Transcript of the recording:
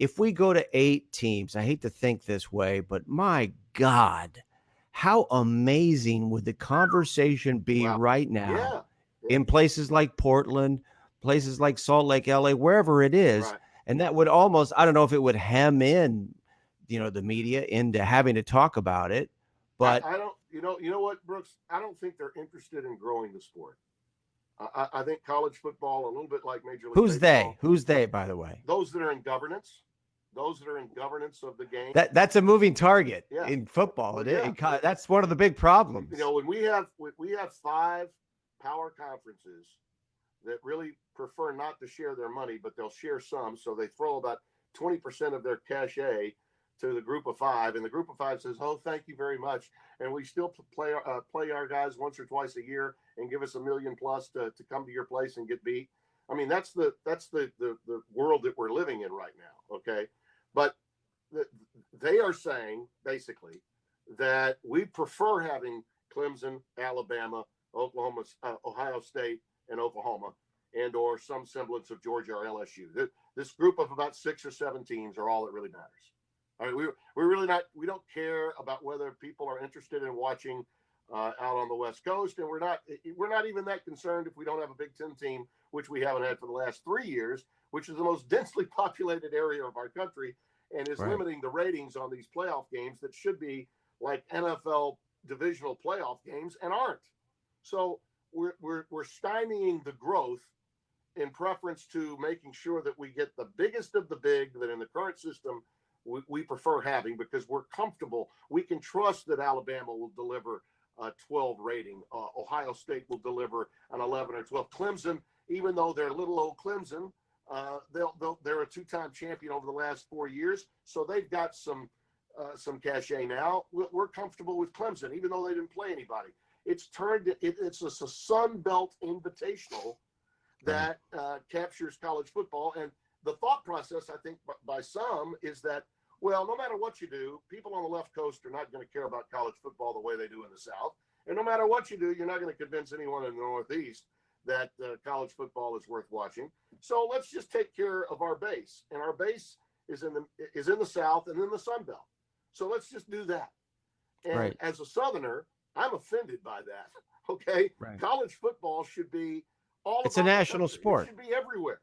if we go to 8 teams, I hate to think this way, but my God, how amazing would the conversation be Wow. right now Yeah. Yeah. in places like Portland, places like Salt Lake, LA, wherever it is. Right. And that would almost, I don't know if it would hem in, the media into having to talk about it, but I don't. You know what, Brooks? I don't think they're interested in growing the sport. I think college football, a little bit like Major League who's they? Baseball, Who's they, by the way? those that are in governance, those that are in governance of the game. That's a moving target Yeah. in football. Well, yeah. That's one of the big problems. When we have 5 power conferences that really prefer not to share their money, but they'll share some. So they throw about 20% of their cachet to the group of 5, and the group of 5 says, "Oh, thank you very much," and we still play our guys once or twice a year and give us $1 million plus to come to your place and get beat. I mean, that's the world that we're living in right now. Okay, but they are saying basically that we prefer having Clemson, Alabama, Oklahoma, Ohio State, and Oklahoma, and or some semblance of Georgia or LSU. This group of about 6 or 7 teams are all that really matters. I mean, we're really not. We don't care about whether people are interested in watching out on the West Coast, and we're not even that concerned if we don't have a Big Ten team, which we haven't had for the last 3 years, which is the most densely populated area of our country, and is limiting the ratings on these playoff games that should be like NFL divisional playoff games and aren't. So we're stymieing the growth in preference to making sure that we get the biggest of the big that in the current system we prefer having, because we're comfortable. We can trust that Alabama will deliver a 12 rating. Ohio State will deliver an 11 or 12. Clemson, even though they're little old Clemson, they're a 2-time champion over the last 4 years, so they've got some cachet now. We're comfortable with Clemson, even though they didn't play anybody. It's a Sun Belt Invitational that captures college football. And the thought process, I think, by some is that, well, no matter what you do, people on the left coast are not going to care about college football the way they do in the South. And no matter what you do, you're not going to convince anyone in the Northeast that college football is worth watching. So let's just take care of our base. And our base is in the South and in the Sun Belt. So let's just do that. And as a Southerner, I'm offended by that. Okay? College football should be all. It's a national sport. It should be everywhere.